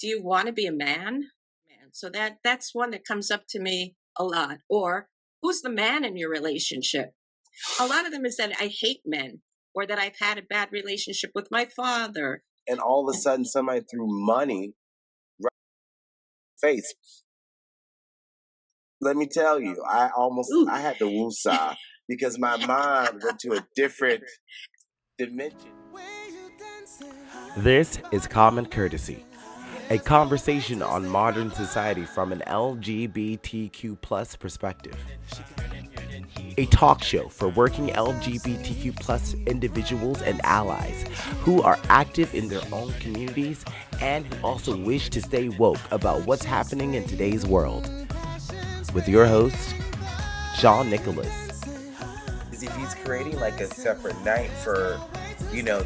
do you want to be a man? So that's one that comes up to me a lot. Or who's the man in your relationship? A lot of them is that I hate men, or that I've had a bad relationship with my father. And all of a sudden, somebody threw money right in your face. Let me tell you, I had to woosah because my mind went to a different dimension. This is Common Courtesy, a conversation on modern society from an LGBTQ plus perspective. A talk show for working LGBTQ plus individuals and allies who are active in their own communities and who also wish to stay woke about what's happening in today's world. With your host, Sean Nicholas. If he's creating like a separate night for,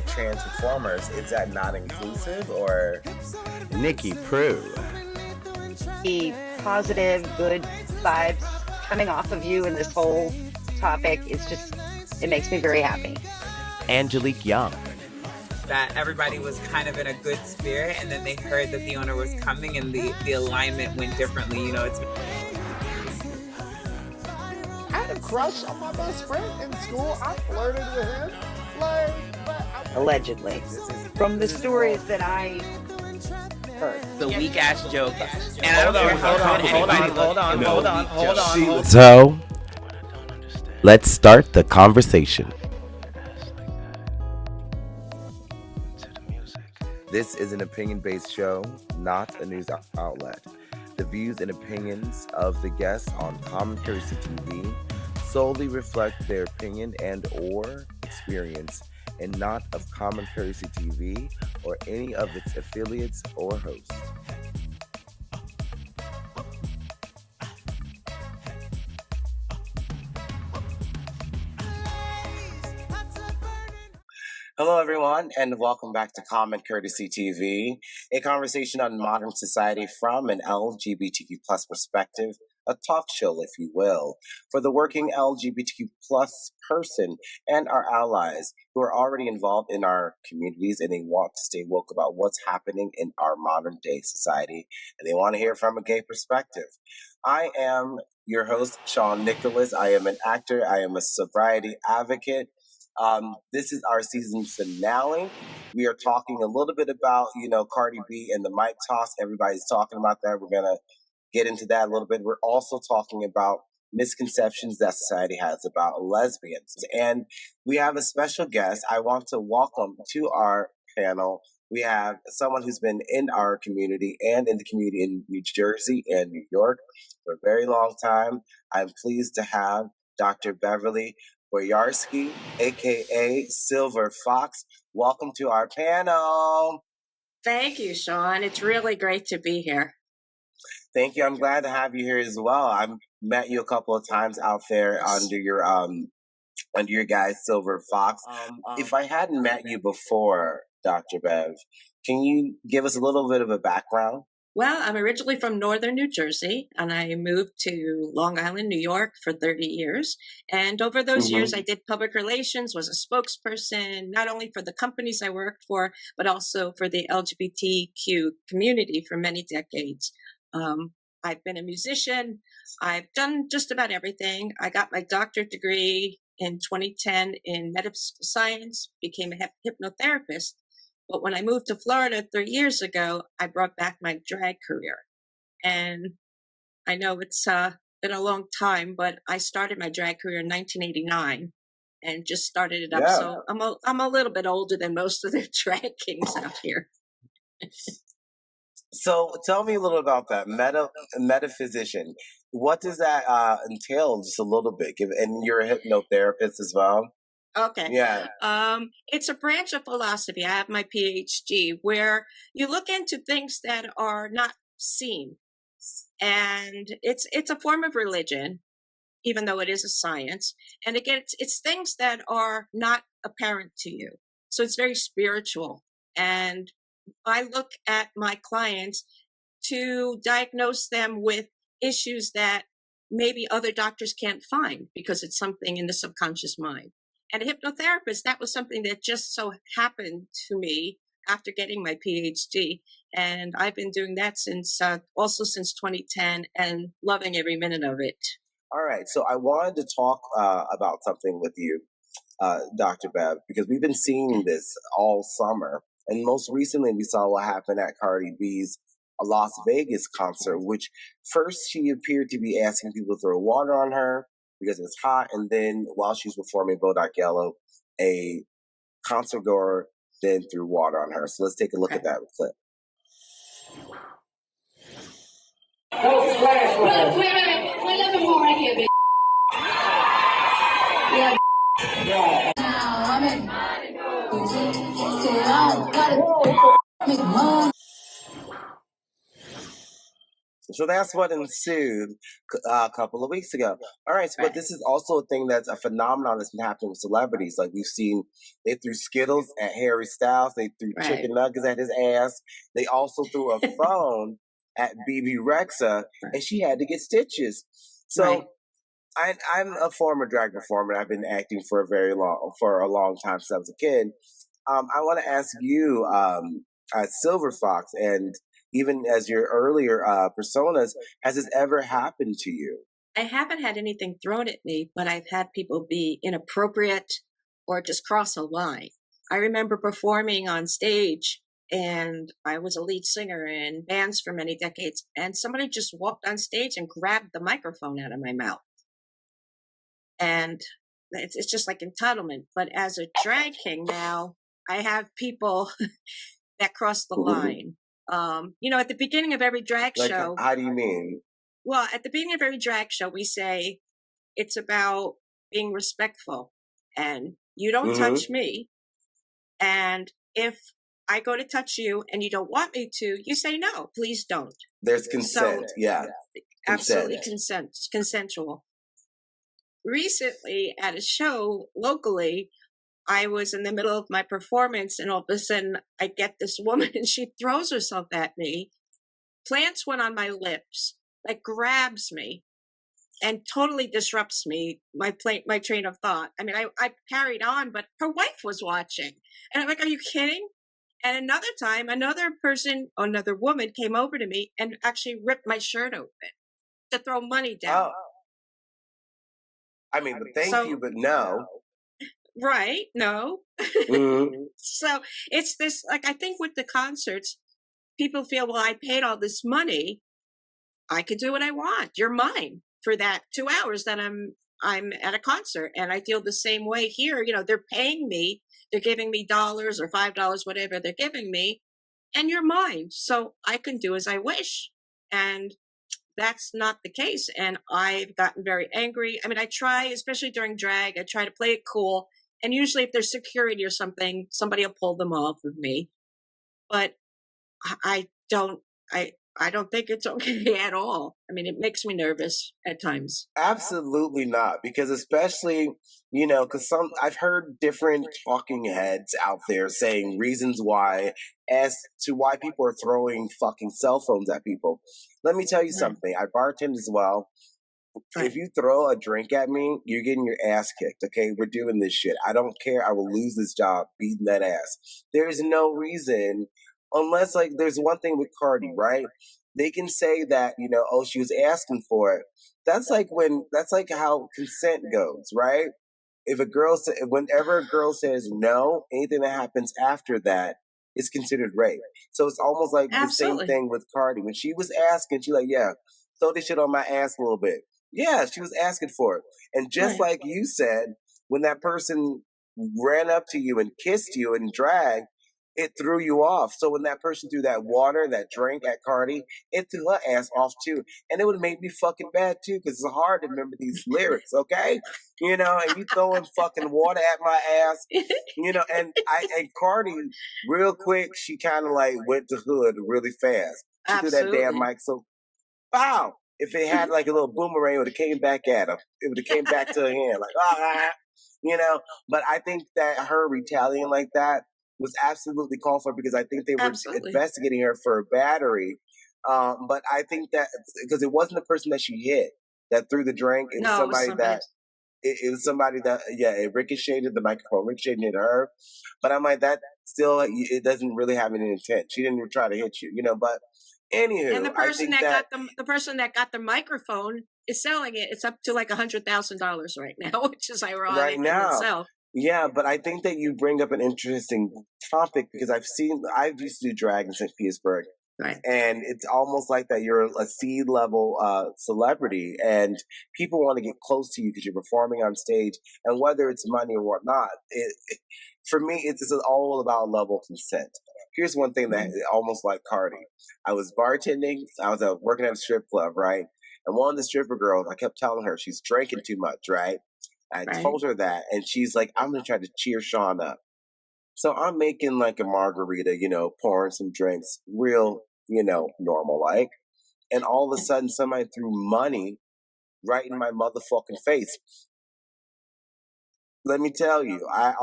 trans performers, is that not inclusive or? Nikki Prue. The positive, good vibes coming off of you in this whole topic is just, it makes me very happy. Angelique Young. That everybody was kind of in a good spirit, and then they heard that the owner was coming and the alignment went differently. I had a crush on my best friend in school. I flirted with him. Allegedly. From the stories that I heard. The weak ass joke. And I don't know how hold on. So, let's start the conversation. This is an opinion-based show, not a news outlet. The views and opinions of the guests on Common Courtesy TV solely reflect their opinion and or experience, and not of Common Courtesy TV or any of its affiliates or hosts. Hello, everyone, and welcome back to Common Courtesy TV, a conversation on modern society from an LGBTQ plus perspective, a talk show, if you will, for the working LGBTQ plus person and our allies who are already involved in our communities and they want to stay woke about what's happening in our modern day society, and they want to hear from a gay perspective. I am your host, Sean Nicholas. I am an actor. I am a sobriety advocate. This is our season finale. We are talking a little bit about, Cardi B and the mic toss. Everybody's talking about that. We're going to get into that a little bit. We're also talking about misconceptions that society has about lesbians. And we have a special guest. I want to welcome to our panel. We have someone who's been in our community and in the community in New Jersey and New York for a very long time. I'm pleased to have Dr. Beverly Boyarsky, aka Silver Foxx. Welcome to our panel. Thank you, Sean. It's really great to be here. Thank you. I'm glad to have you here as well. I've met you a couple of times out there under your guys, Silver Foxx. If I hadn't met you before, Dr. Bev, can you give us a little bit of a background? Well, I'm originally from northern New Jersey, and I moved to Long Island, New York for 30 years. And over those years, I did public relations, was a spokesperson, not only for the companies I worked for, but also for the LGBTQ community for many decades. I've been a musician. I've done just about everything. I got my doctorate degree in 2010 in metaphysical science, became a hypnotherapist. But when I moved to Florida 3 years ago, I brought back my drag career. And I know it's been a long time, but I started my drag career in 1989 and just started it up. Yeah. So I'm a little bit older than most of the drag kings out here. So tell me a little about that metaphysician. What does that entail? Just a little bit. And you're a hypnotherapist as well. Okay. Yeah. It's a branch of philosophy. I have my PhD where you look into things that are not seen, and it's a form of religion, even though it is a science. And again, it's things that are not apparent to you. So it's very spiritual. And I look at my clients to diagnose them with issues that maybe other doctors can't find because it's something in the subconscious mind. And a hypnotherapist, that was something that just so happened to me after getting my PhD. And I've been doing that since 2010 and loving every minute of it. All right. So I wanted to talk about something with you, Dr. Bev, because we've been seeing this all summer. And most recently, we saw what happened at Cardi B's Las Vegas concert, which first she appeared to be asking people to throw water on her because it was hot. And then while she was performing Bodak Yellow, a concert goer then threw water on her. So let's take a look at that clip. Wait a little more right here, bitch. Yeah. Now I'm in. So that's what ensued a couple of weeks ago. All right, so, but this is also a thing that's a phenomenon that's been happening with celebrities. Like we've seen, they threw Skittles at Harry Styles. They threw chicken nuggets at his ass. They also threw a phone at BB Rexa, and she had to get stitches. So I'm a former drag performer. I've been acting for a long time since I was a kid. I want to ask you, Silver Foxx, and even as your earlier personas, has this ever happened to you? I haven't had anything thrown at me, but I've had people be inappropriate or just cross a line. I remember performing on stage, and I was a lead singer in bands for many decades, and somebody just walked on stage and grabbed the microphone out of my mouth. And it's just like entitlement. But as a drag king now, I have people that cross the line. At the beginning of every drag show. How do you mean? Well, at the beginning of every drag show, we say it's about being respectful and you don't touch me. And if I go to touch you and you don't want me to, you say no, please don't. There's consent. Absolutely consensual. Recently at a show locally, I was in the middle of my performance and all of a sudden I get this woman and she throws herself at me, plants one on my lips, like grabs me and totally disrupts me, my train of thought. I mean, I carried on, but her wife was watching. And I'm like, are you kidding? And another time, another woman came over to me and actually ripped my shirt open to throw money down. Oh. I mean, but thank you, but no. Right. No. So it's this, like, I think with the concerts, people feel, well, I paid all this money. I can do what I want. You're mine for that 2 hours that I'm at a concert. And I feel the same way here. They're paying me. They're giving me $1 or $5, whatever they're giving me. And you're mine. So I can do as I wish. And that's not the case. And I've gotten very angry. I mean, I try, especially during drag, I try to play it cool. And usually if there's security or something, somebody will pull them off of me. But I don't think it's okay at all. I mean, it makes me nervous at times. Absolutely not. Because especially, because I've heard different talking heads out there saying reasons why as to why people are throwing fucking cell phones at people. Let me tell you something. I bartend as well. If you throw a drink at me, you're getting your ass kicked, okay? We're doing this shit. I don't care. I will lose this job beating that ass. There's no reason, unless, like, there's one thing with Cardi, right? They can say that, she was asking for it. That's like how consent goes, right? Whenever a girl says no, anything that happens after that is considered rape. So it's almost like the same thing with Cardi. When she was asking, she's like, yeah, throw this shit on my ass a little bit. Yeah, she was asking for it. And just like you said, when that person ran up to you and kissed you in drag, it threw you off. So when that person threw that water, that drink at Cardi, it threw her ass off too. And it would make me fucking bad too, because it's hard to remember these lyrics, okay? And you throwing fucking water at my ass, and Cardi, real quick, she kind of like went to hood really fast. She threw that damn mic so, pow! If it had like a little boomerang, it would have came back at her. It would have came back to her hand, like, But I think that her retaliating like that was absolutely called for because I think they were investigating her for a battery. But I think that because it wasn't the person that she hit that threw the drink, it was somebody that it ricocheted, the microphone ricocheted hit her. But I'm like, that still it doesn't really have any intent. She didn't even try to hit you, but anywho, And the person I think the person that got the microphone is selling it. It's up to like $100,000 right now, which is ironic right in now. itself. Yeah, but I think that you bring up an interesting topic because I used to do drag in St. Petersburg. Right. And it's almost like that you're a seed level celebrity and people want to get close to you because you're performing on stage. And whether it's money or whatnot, for me, it's all about level of consent. Here's one thing that almost like Cardi. I was bartending. I was working at a strip club, right? And one of the stripper girls, I kept telling her she's drinking too much, right? I told her that. And she's like, I'm going to try to cheer Sean up. So I'm making like a margarita, pouring some drinks, real, normal like. And all of a sudden somebody threw money right in my motherfucking face. Let me tell you, I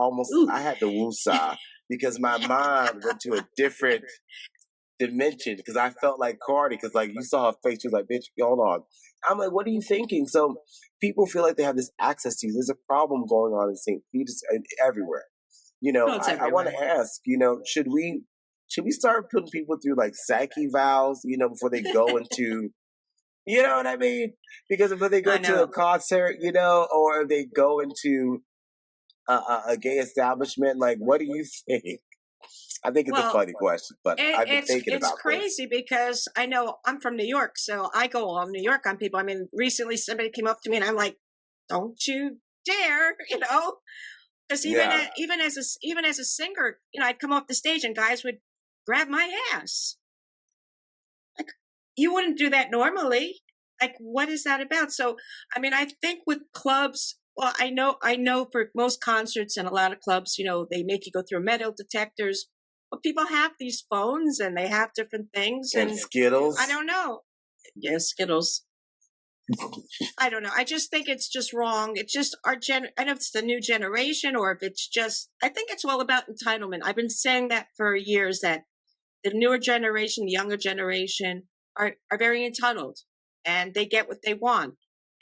had to woosah because my mind went to a different dimension because I felt like Cardi because like you saw her face, she was like, bitch, hold on. I'm like, what are you thinking? So people feel like they have this access to you. There's a problem going on in St. Peter's everywhere. I want to ask, should we start putting people through like psyche vows, before they go into, you know what I mean? Because if they go to a concert, or if they go into a gay establishment, like, what do you think? I think it's a funny question, but I've been thinking about it. It's crazy because I know I'm from New York, so I go all New York on people. I mean, recently somebody came up to me and I'm like, don't you dare, Because even as a singer, I'd come off the stage and guys would grab my ass. Like, you wouldn't do that normally. Like, what is that about? So, I mean, I think with clubs, well, I know for most concerts and a lot of clubs, they make you go through metal detectors. But people have these phones and they have different things. And Skittles. I don't know. Yeah, Skittles. I don't know. I just think it's just wrong. It's just I don't know if it's the new generation or if it's just, I think it's all about entitlement. I've been saying that for years that the newer generation, the younger generation are very entitled and they get what they want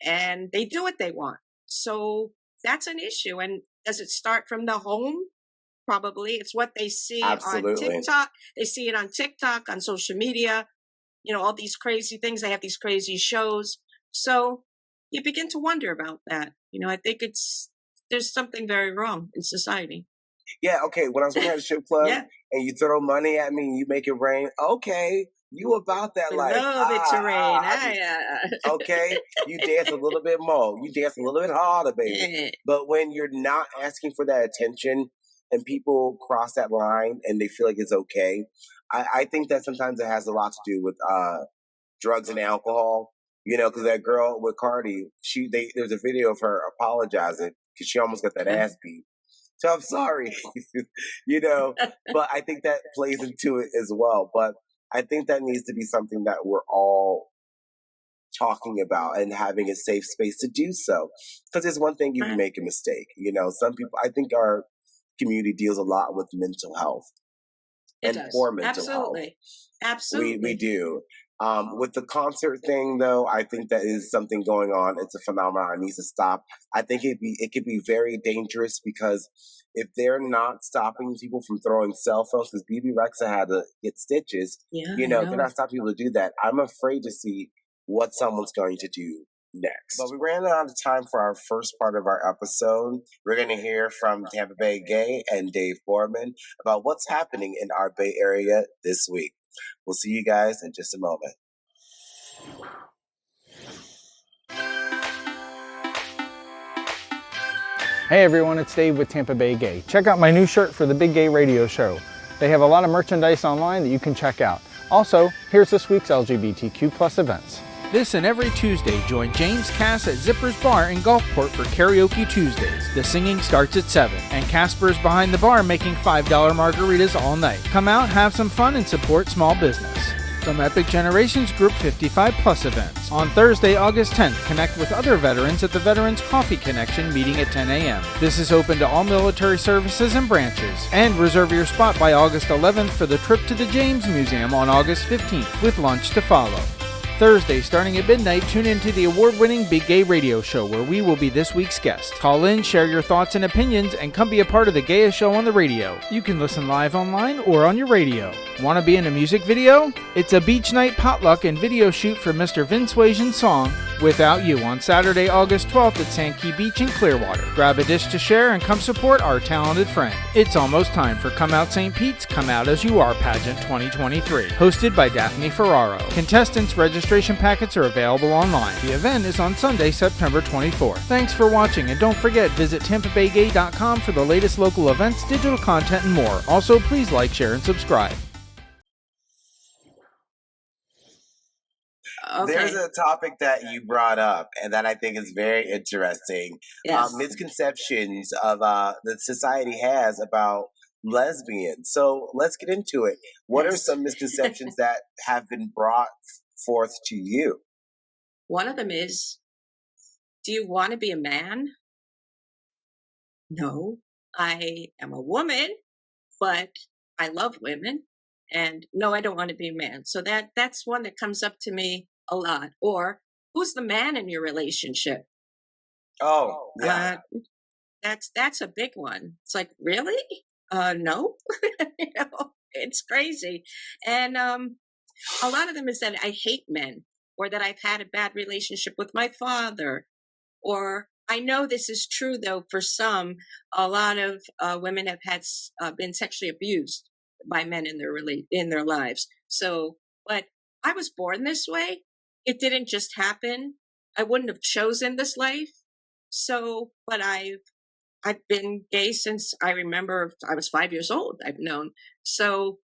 and they do what they want. So that's an issue. And does it start from the home? Probably. It's what they see on TikTok. They see it on TikTok, on social media, all these crazy things. They have these crazy shows. So you begin to wonder about that. I think there's something very wrong in society. Yeah, okay. When I was working at a strip club and you throw money at me and you make it rain, okay, you about that life. Love it to rain. Okay, you dance a little bit more. You dance a little bit harder, baby. But when you're not asking for that attention and people cross that line and they feel like it's okay, I think that sometimes it has a lot to do with drugs and alcohol. Because that girl with Cardi, there's a video of her apologizing because she almost got that ass beat. So I'm sorry, but I think that plays into it as well. But I think that needs to be something that we're all talking about and having a safe space to do so. Because there's one thing, you can make a mistake. Some people, I think our community deals a lot with mental health poor mental health. Absolutely. We do. With the concert thing, though, I think that is something going on. It's a phenomenon. It needs to stop. I think it could be very dangerous because if they're not stopping people from throwing cell phones, because BB Rexa had to get stitches, they're not stopping people to do that. I'm afraid to see what someone's going to do next. But we ran out of time for our first part of our episode. We're going to hear from Tampa Bay Gay and Dave Foreman about what's happening in our Bay Area this week. We'll see you guys in just a moment. Hey everyone, it's Dave with Tampa Bay Gay. Check out my new shirt for the Big Gay Radio Show. They have a lot of merchandise online that you can check out. Also, here's this week's LGBTQ plus events. This and every Tuesday, join James Cass at Zipper's Bar in Gulfport for Karaoke Tuesdays. The singing starts at 7, and Casper's behind the bar making $5 margaritas all night. Come out, have some fun, and support small business. From Epic Generations Group 55 Plus events. On Thursday, August 10th, connect with other veterans at the Veterans Coffee Connection meeting at 10 a.m. This is open to all military services and branches. And reserve your spot by August 11th for the trip to the James Museum on August 15th, with lunch to follow. Thursday, starting at midnight, tune into the award-winning Big Gay Radio Show, where we will be this week's guest. Call in, share your thoughts and opinions, and come be a part of the gayest show on the radio. You can listen live online or on your radio. Want to be in a music video? It's a beach night potluck and video shoot for Mr. Vince Wasion's song, Without You, on Saturday, August 12th at Sankey Beach in Clearwater. Grab a dish to share and come support our talented friend. It's almost time for Come Out St. Pete's Come Out As You Are pageant 2023, hosted by Daphne Ferraro. Contestants' registration packets are available online. The event is on Sunday, September 24th. Thanks for watching, and don't forget, visit TampaBayGay.com for the latest local events, digital content, and more. Also, please like, share, and subscribe. Okay. There's a topic that you brought up, and that I think is very interesting. Yes. Misconceptions of that society has about lesbians. So let's get into it. What are Yes. some misconceptions that have been brought forth to you? One of them is, do you want to be a man? No, I am a woman, but I love women. And no, I don't want to be a man. So that's one that comes up to me a lot. Or who's the man in your relationship? Oh, yeah. That's a big one. It's like, really? No. It's crazy. And a lot of them is that I hate men, or that I've had a bad relationship with my father, or I know this is true though for some. A lot of women have had been sexually abused by men in their lives. So, but I was born this way. It didn't just happen. I wouldn't have chosen this life. So, but I've been gay since I remember I was 5 years old. I've known. So,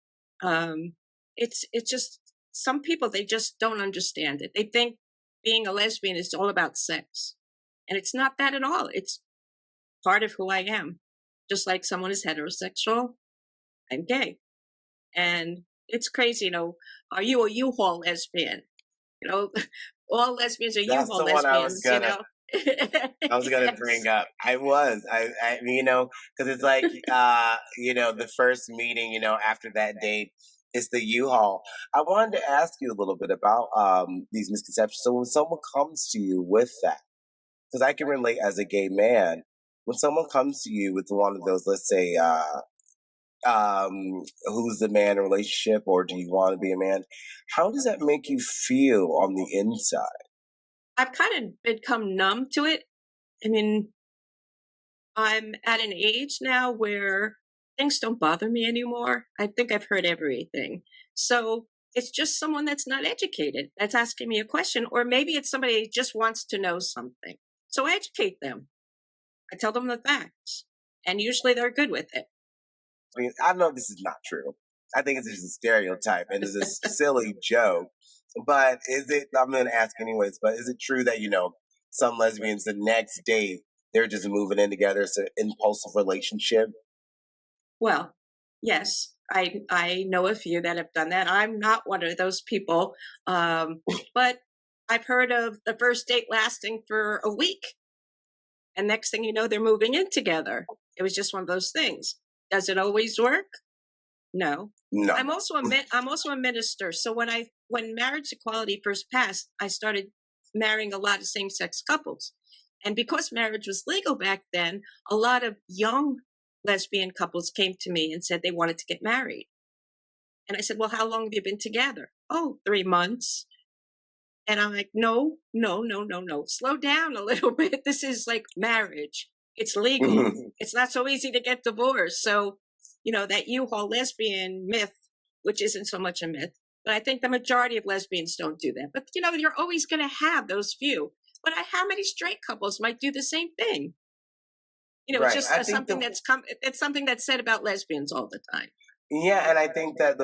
it's just some people, they just don't understand it. They think being a lesbian is all about sex, and it's not that at all. It's part of who I am. Just like someone is heterosexual, I'm gay. And it's crazy, are you a U-Haul lesbian? All lesbians are That's U-Haul the one lesbians, I was gonna bring up. I because it's like, the first meeting, after that date, it's the U-Haul. I wanted to ask you a little bit about these misconceptions. So when someone comes to you with that, because I can relate as a gay man, when someone comes to you with one of those, let's say, who's the man in a relationship, or do you want to be a man? How does that make you feel on the inside? I've kind of become numb to it. I mean, I'm at an age now where things don't bother me anymore. I think I've heard everything. So it's just someone that's not educated that's asking me a question, or maybe it's somebody who just wants to know something. So I educate them. I tell them the facts, and usually they're good with it. I mean, I know this is not true. I think it's just a stereotype and it's a silly joke. But I'm going to ask anyways, but is it true that, some lesbians, the next day, they're just moving in together? It's an impulsive relationship? Well, yes, I know a few that have done that. I'm not one of those people. But I've heard of the first date lasting for a week. And next thing you know, they're moving in together. It was just one of those things. Does it always work? No. No. I'm also a minister. So when marriage equality first passed, I started marrying a lot of same-sex couples. And because marriage was legal back then, a lot of young lesbian couples came to me and said they wanted to get married. And I said, well, how long have you been together? Oh, 3 months. And I'm like, no. Slow down a little bit. This is like marriage. It's legal. It's not so easy to get divorced. So, that U-Haul lesbian myth, which isn't so much a myth, but I think the majority of lesbians don't do that. But, you're always going to have those few. But how many straight couples might do the same thing? Right. It's just something it's something that's said about lesbians all the time. Yeah, and I think that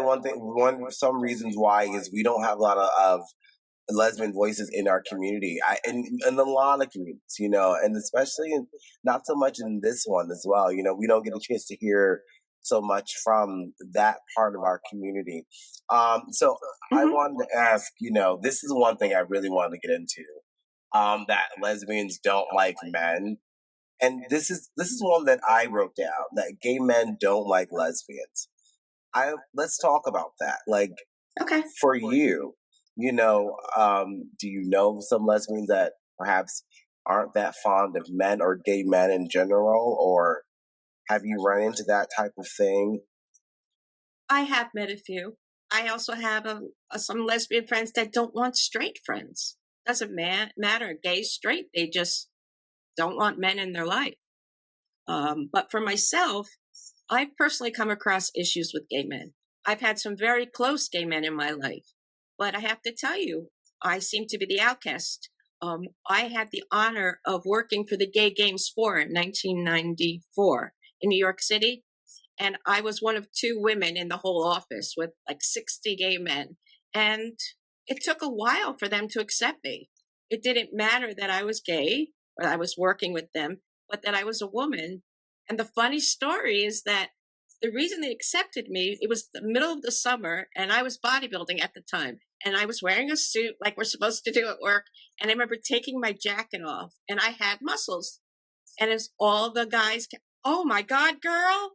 some reasons why is we don't have a lot of lesbian voices in our community, in a lot of communities, and especially not so much in this one as well. We don't get a chance to hear so much from that part of our community. So I wanted to ask, this is one thing I really wanted to get into, that lesbians don't like men. And this is one that I wrote down, that gay men don't like lesbians. Let's talk about that. Like, okay, for you, Do you know some lesbians that perhaps aren't that fond of men or gay men in general, or have you run into that type of thing? I have met a few. I also have some lesbian friends that don't want straight friends. Doesn't matter, gay, straight. They just don't want men in their life. But for myself, I've personally come across issues with gay men. I've had some very close gay men in my life, but I have to tell you, I seem to be the outcast. I had the honor of working for the Gay Games 4 in 1994 in New York City. And I was one of 2 women in the whole office with like 60 gay men. And it took a while for them to accept me. It didn't matter that I was gay or I was working with them, but that I was a woman. And the funny story is that the reason they accepted me, it was the middle of the summer and I was bodybuilding at the time. And I was wearing a suit like we're supposed to do at work. And I remember taking my jacket off and I had muscles. And as all the guys, oh my God, girl,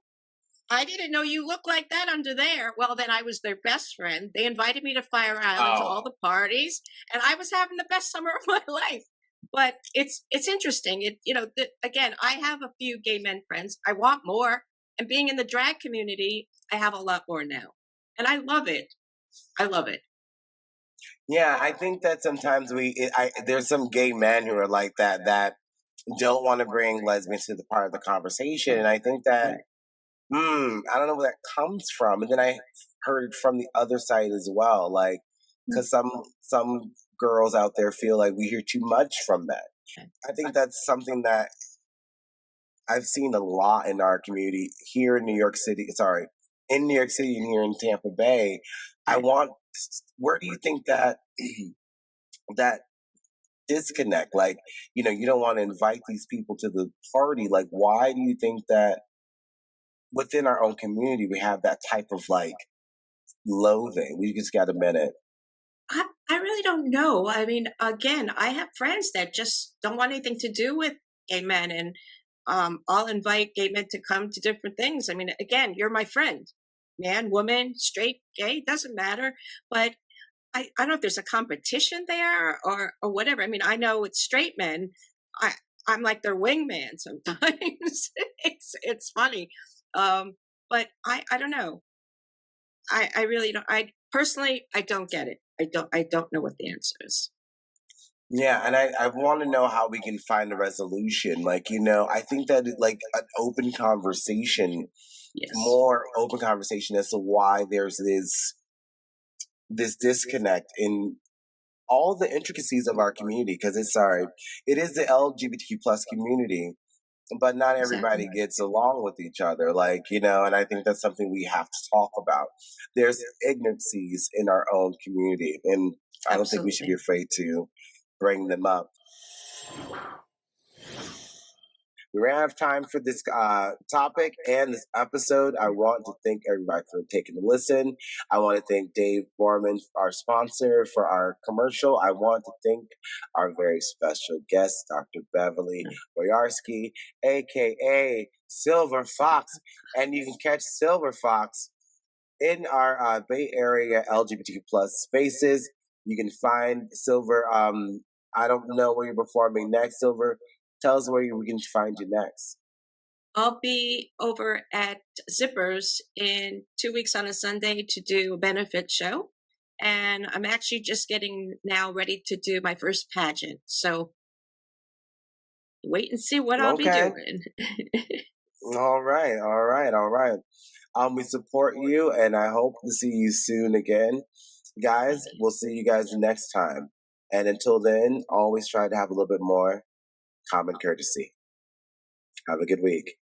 I didn't know you looked like that under there. Well, then I was their best friend. They invited me to Fire Island to all the parties, and I was having the best summer of my life. But it's interesting. Again, I have a few gay men friends. I want more, and being in the drag community, I have a lot more now, and I love it. I love it. Yeah, I think that sometimes there's some gay men who are like that don't want to bring lesbians to the part of the conversation, and I think that. I don't know where that comes from. And then I heard from the other side as well, like, because some girls out there feel like we hear too much from men. I think that's something that I've seen a lot in our community here in New York City. Sorry, in New York City and here in Tampa Bay. Where do you think that that disconnect? Like, you don't want to invite these people to the party. Like, why do you think that within our own community, we have that type of like loathing? We just got a minute. I really don't know. I mean, again, I have friends that just don't want anything to do with gay men, and I'll invite gay men to come to different things. I mean, again, you're my friend, man, woman, straight, gay, doesn't matter. But I don't know if there's a competition there or whatever. I mean, I know with straight men, I'm like their wingman sometimes. It's funny. But I don't know. I really don't. I personally, I don't get it. I don't know what the answer is. Yeah, and I want to know how we can find a resolution. Like, I think that like an open conversation, more open conversation as to why there's this disconnect in all the intricacies of our community. Because it is the LGBTQ plus community. But not everybody gets along with each other, and I think that's something we have to talk about. There's ignorancies in our own community, and I don't think we should be afraid to bring them up. We ran out of time for this topic and this episode. I want to thank everybody for taking a listen. I want to thank Dave Borman, our sponsor, for our commercial. I want to thank our very special guest, Dr. Beverly Boyarsky, a.k.a. Silver Foxx. And you can catch Silver Foxx in our Bay Area LGBTQ plus spaces. You can find Silver. I don't know where you're performing next, Silver. Tell us where we can find you next. I'll be over at Zippers in 2 weeks on a Sunday to do a benefit show. And I'm actually just getting now ready to do my first pageant. So wait and see what I'll be doing. All right. We support you, and I hope to see you soon again. Guys, we'll see you guys next time. And until then, always try to have a little bit more common courtesy. Have a good week.